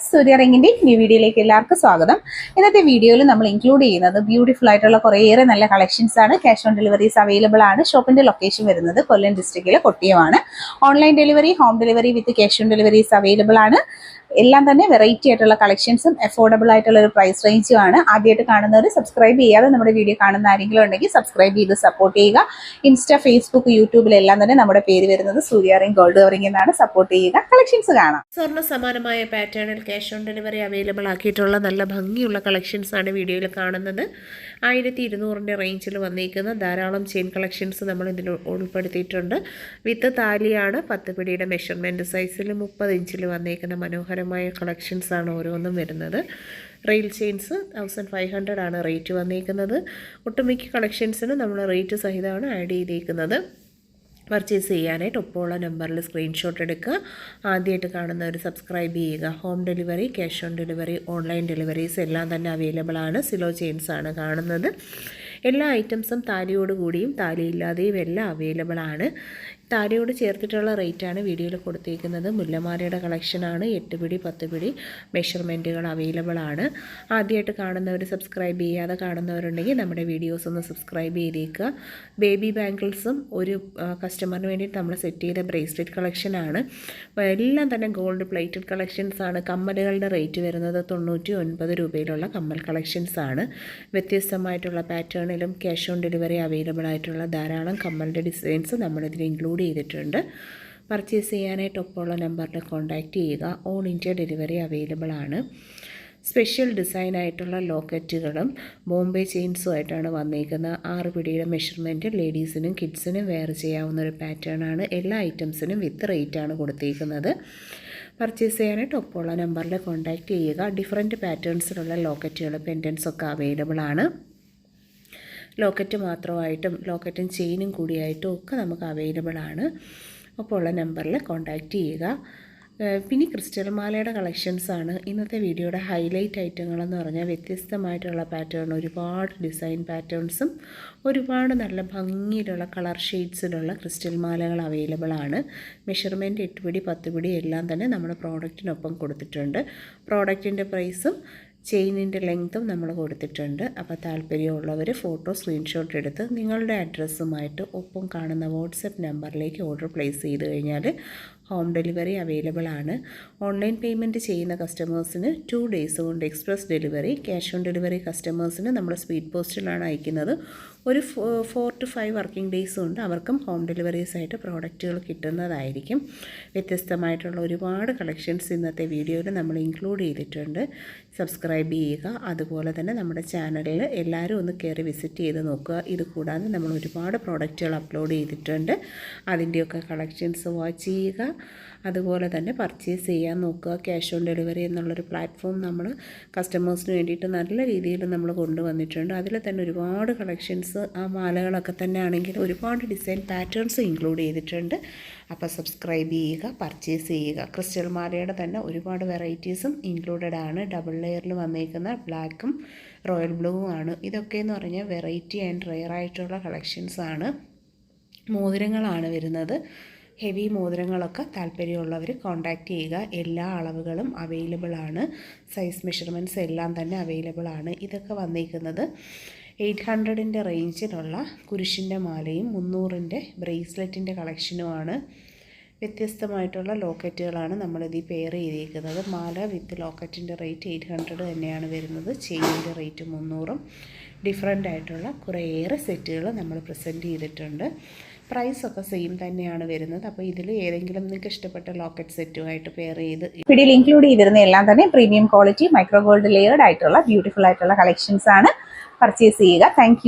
Friends, സൂര്യ റിങ്ങിന്റെ new വീഡിയോയിലേക്ക് എല്ലാവർക്കും സ്വാഗതം. ഇന്നത്തെ വീഡിയോയിൽ നമ്മൾ ഇൻക്ലൂഡ് ചെയ്യുന്നത് ബ്യൂട്ടിഫുൾ ആയിട്ടുള്ള കുറേയേറെ നല്ല കളക്ഷൻസ് ആണ്. ക്യാഷ് ഓൺ ഡെലിവറീസ് അവൈലബിൾ ആണ്. ഷോപ്പിന്റെ ലൊക്കേഷൻ വരുന്നത് കൊല്ലം ഡിസ്ട്രിക്റ്റിലെ കൊട്ടിയമാണ്. Online delivery, home delivery with cash on deliveries available ആണ്. എല്ലാം തന്നെ വെറൈറ്റി ആയിട്ടുള്ള കളക്ഷൻസും അഫോർഡബിൾ ആയിട്ടുള്ള ഒരു പ്രൈസ് റേഞ്ചും ആണ്. ആദ്യമായിട്ട് കാണുന്നവർ സബ്സ്ക്രൈബ് ചെയ്യാതെ നമ്മുടെ വീഡിയോ കാണുന്ന ആരെങ്കിലും ഉണ്ടെങ്കിൽ സബ്സ്ക്രൈബ് ചെയ്ത് സപ്പോർട്ട് ചെയ്യുക. ഇൻസ്റ്റ, ഫേസ്ബുക്ക്, യൂട്യൂബിലെല്ലാം തന്നെ നമ്മുടെ പേര് വരുന്നത് സൂര്യ റിംഗ് ഗോൾഡ് റിംഗ് എന്നാണ്. സപ്പോർട്ട് ചെയ്യുക. കളക്ഷൻസ് കാണാം. സ്വർണ്ണ സമാനമായ പാറ്റേണിൽ ക്യാഷ് ഓൺ ഡെലിവറി അവൈലബിൾ ആക്കിയിട്ടുള്ള നല്ല ഭംഗിയുള്ള കളക്ഷൻസ് ആണ് വീഡിയോയിൽ കാണുന്നത്. 1200 റേഞ്ചിൽ വന്നിരിക്കുന്ന ധാരാളം ചെയിൻ കളക്ഷൻസ് നമ്മൾ ഇതിൽ ഉൾപ്പെടുത്തിയിട്ടുണ്ട്. വിത്ത് താലിയാണ്. 10 പിടിയുടെ മെഷർമെൻറ്റ് സൈസിൽ 30 ഇഞ്ചിൽ വന്നിരിക്കുന്ന മനോഹരമായ കളക്ഷൻസ് ആണ് ഓരോന്നും വരുന്നത്. റെയിൽ ചെയിൻസ് 1500 ആണ് റേറ്റ് വന്നിരിക്കുന്നത്. ഒട്ടുമിക്ക കളക്ഷൻസിന് നമ്മൾ റേറ്റ് സഹിതമാണ് ആഡ് ചെയ്തിരിക്കുന്നത്. പർച്ചേസ് ചെയ്യാനായിട്ട് ഒപ്പമുള്ള നമ്പറിൽ സ്ക്രീൻഷോട്ട് എടുക്കുക. ആദ്യമായിട്ട് കാണുന്നവർ സബ്സ്ക്രൈബ് ചെയ്യുക. Home delivery, cash on delivery, online deliveries എല്ലാം തന്നെ അവൈലബിൾ ആണ്. സിലോ ചെയിൻസ് ആണ് കാണുന്നത്. എല്ലാ ഐറ്റംസും താലിയോട് കൂടിയും താലിയില്ലാതെയും എല്ലാം അവൈലബിൾ ആണ്. താലിയോട് ചേർത്തിട്ടുള്ള റേറ്റാണ് വീഡിയോയിൽ കൊടുത്തിരിക്കുന്നത്. മുല്ലമാലയുടെ കളക്ഷനാണ്. 8 പിടി 10 പിടി മെഷർമെൻറ്റുകൾ അവൈലബിൾ ആണ്. ആദ്യമായിട്ട് കാണുന്നവർ സബ്സ്ക്രൈബ് ചെയ്യാതെ കാണുന്നവരുണ്ടെങ്കിൽ നമ്മുടെ വീഡിയോസ് ഒന്ന് സബ്സ്ക്രൈബ് ചെയ്തേക്കുക. ബേബി ബാംഗിൾസും ഒരു കസ്റ്റമറിന് വേണ്ടിയിട്ട് നമ്മൾ സെറ്റ് ചെയ്ത ബ്രേസ്ലെറ്റ് കളക്ഷനാണ്. എല്ലാം തന്നെ ഗോൾഡ് പ്ലേറ്റഡ് കളക്ഷൻസ് ആണ്. കമ്മലുകളുടെ റേറ്റ് വരുന്നത് 99 രൂപയിലുള്ള കമ്മൽ കളക്ഷൻസ് ആണ്. വ്യത്യസ്തമായിട്ടുള്ള പാറ്റേണിലും ക്യാഷ് ഓൺ ഡെലിവറി അവൈലബിൾ ആയിട്ടുള്ള ധാരാളം കമ്മലിൻ്റെ ഡിസൈൻസ് നമ്മളിതിൽ ഇൻക്ലൂഡ് ചെയ്തിട്ടുണ്ട്. പർച്ചേസ് ചെയ്യാനായിട്ട് ഒപ്പമുള്ള നമ്പറിൽ കോൺടാക്റ്റ് ചെയ്യുക. ഓൾ ഇന്ത്യ ഡെലിവറി അവൈലബിൾ ആണ്. സ്പെഷ്യൽ ഡിസൈനായിട്ടുള്ള ലോക്കറ്റുകളും ബോംബെ ചെയിൻസും ആയിട്ടാണ് വന്നിരിക്കുന്നത്. 6 പിടിയുടെ മെഷർമെൻറ്റ് ലേഡീസിനും കിഡ്സിനും വെയർ ചെയ്യാവുന്ന ഒരു പാറ്റേൺ ആണ്. എല്ലാ ഐറ്റംസിനും വിത്ത് റേറ്റാണ് കൊടുത്തിരിക്കുന്നത്. പർച്ചേസ് ചെയ്യാനായിട്ട് ഒപ്പമുള്ള നമ്പറിൽ കോൺടാക്റ്റ് ചെയ്യുക. ഡിഫറെൻറ്റ് പാറ്റേൺസിലുള്ള ലോക്കറ്റുകൾ, പെൻഡൻസ് ഒക്കെ അവൈലബിൾ ആണ്. ലോക്കറ്റ് മാത്രമായിട്ടും ലോക്കറ്റും ചെയിനും കൂടിയായിട്ടും ഒക്കെ നമുക്ക് അവൈലബിൾ ആണ്. അപ്പോൾ ഉള്ള നമ്പറിൽ കോൺടാക്റ്റ് ചെയ്യുക. പിന്നെ ക്രിസ്റ്റൽ മാലയുടെ കളക്ഷൻസാണ് ഇന്നത്തെ വീഡിയോയുടെ ഹൈലൈറ്റ് ഐറ്റങ്ങളെന്ന് പറഞ്ഞാൽ. വ്യത്യസ്തമായിട്ടുള്ള പാറ്റേൺ, ഒരുപാട് ഡിസൈൻ പാറ്റേൺസും ഒരുപാട് നല്ല ഭംഗിയിലുള്ള കളർ ഷെയ്ഡ്സിലുള്ള ക്രിസ്റ്റൽ മാലകൾ അവൈലബിൾ ആണ്. മെഷർമെൻറ്റ് 8 പിടി 10 പിടി എല്ലാം തന്നെ നമ്മുടെ പ്രോഡക്റ്റിനൊപ്പം കൊടുത്തിട്ടുണ്ട്. പ്രോഡക്റ്റിൻ്റെ പ്രൈസും ചെയിനിൻ്റെ ലെങ്ത്തും നമ്മൾ കൊടുത്തിട്ടുണ്ട്. അപ്പോൾ താല്പര്യമുള്ളവർ ഫോട്ടോ സ്ക്രീൻഷോട്ട് എടുത്ത് നിങ്ങളുടെ അഡ്രസ്സുമായിട്ട് ഒപ്പം കാണുന്ന വാട്സപ്പ് നമ്പറിലേക്ക് ഓർഡർ പ്ലേസ് ചെയ്ത് കഴിഞ്ഞാൽ ഹോം ഡെലിവറി അവൈലബിൾ ആണ്. ഓൺലൈൻ പേയ്മെൻറ്റ് ചെയ്യുന്ന കസ്റ്റമേഴ്സിന് 2 ഡേയ്സ് കൊണ്ട് express delivery, cash on delivery കസ്റ്റമേഴ്സിന് നമ്മൾ സ്പീഡ് പോസ്റ്റിലാണ് അയക്കുന്നത്. ഒരു 4 to 5 വർക്കിംഗ് ഡേയ്സ് കൊണ്ട് അവർക്കും ഹോം ഡെലിവറീസ് ആയിട്ട് പ്രോഡക്റ്റുകൾ കിട്ടുന്നതായിരിക്കും. വ്യത്യസ്തമായിട്ടുള്ള ഒരുപാട് കളക്ഷൻസ് ഇന്നത്തെ വീഡിയോയിൽ നമ്മൾ ഇൻക്ലൂഡ് ചെയ്തിട്ടുണ്ട്. സബ്സ്ക്രൈബ് ചെയ്യുക. അതുപോലെ തന്നെ നമ്മുടെ ചാനലിൽ എല്ലാവരും ഒന്ന് കയറി വിസിറ്റ് ചെയ്ത് നോക്കുക. ഇത് കൂടാതെ നമ്മൾ ഒരുപാട് പ്രോഡക്റ്റുകൾ അപ്ലോഡ് ചെയ്തിട്ടുണ്ട്. അതിൻ്റെയൊക്കെ കളക്ഷൻസ് വാച്ച് ചെയ്യുക. അതുപോലെ തന്നെ പർച്ചേസ് ചെയ്യാൻ നോക്കുക. ക്യാഷ് ഓൺ ഡെലിവറി എന്നുള്ളൊരു പ്ലാറ്റ്ഫോം നമ്മൾ കസ്റ്റമേഴ്സിന് വേണ്ടിയിട്ട് നല്ല രീതിയിൽ നമ്മൾ കൊണ്ടുവന്നിട്ടുണ്ട്. അതിൽ തന്നെ ഒരുപാട് കളക്ഷൻസ്, ആ മാലകളൊക്കെ തന്നെ ആണെങ്കിൽ ഒരുപാട് ഡിസൈൻ പാറ്റേൺസ് ഇൻക്ലൂഡ് ചെയ്തിട്ടുണ്ട്. അപ്പോൾ സബ്സ്ക്രൈബ് ചെയ്യുക, പർച്ചേസ് ചെയ്യുക. ക്രിസ്റ്റൽ മാലയുടെ തന്നെ ഒരുപാട് വെറൈറ്റീസും ഇൻക്ലൂഡഡ് ആണ്. ഡബിൾ ലെയറിൽ വന്നിരിക്കുന്ന ബ്ലാക്കും റോയൽ ബ്ലൂവും ആണ്. ഇതൊക്കെയെന്ന് പറഞ്ഞാൽ വെറൈറ്റി ആൻഡ് റെയർ ആയിട്ടുള്ള കളക്ഷൻസ് ആണ്. മോതിരങ്ങളാണ് വരുന്നത്. ഹെവി മോതിരങ്ങളൊക്കെ താല്പര്യമുള്ളവർ കോൺടാക്റ്റ് ചെയ്യുക. എല്ലാ അളവുകളും അവൈലബിൾ ആണ്. സൈസ് മെഷർമെൻറ്റ്സ് എല്ലാം തന്നെ അവൈലബിൾ ആണ്. ഇതൊക്കെ വന്നിരിക്കുന്നത് 800 റേഞ്ചിലുള്ള കുരിശിൻ്റെ മാലയും 300 ബ്രേസ്ലെറ്റിൻ്റെ കളക്ഷനുമാണ്. വ്യത്യസ്തമായിട്ടുള്ള ലോക്കറ്റുകളാണ് നമ്മളിതിൽ പെയർ ചെയ്തിരിക്കുന്നത്. മാല വിത്ത് ലോക്കറ്റിൻ്റെ റേറ്റ് 800 തന്നെയാണ് വരുന്നത്. ചെയിനിൻ്റെ റേറ്റ് 300. ഡിഫറെൻ്റ് ആയിട്ടുള്ള കുറേയേറെ സെറ്റുകൾ നമ്മൾ പ്രസൻറ്റ് ചെയ്തിട്ടുണ്ട്. പ്രൈസൊക്കെ സെയിം തന്നെയാണ് വരുന്നത്. അപ്പോൾ ഇതിൽ ഏതെങ്കിലും നിങ്ങൾക്ക് ഇഷ്ടപ്പെട്ട ലോക്കറ്റ് സെറ്റുമായിട്ട് പെയർ ചെയ്ത് വീഡിയോയിൽ ഇൻക്ലൂഡ് ചെയ്തിരുന്ന എല്ലാം തന്നെ premium quality micro gold layered ആയിട്ടുള്ള ബ്യൂട്ടിഫുൾ ആയിട്ടുള്ള കളക്ഷൻസ് ആണ്. പർച്ചേസ് ചെയ്യുക. താങ്ക്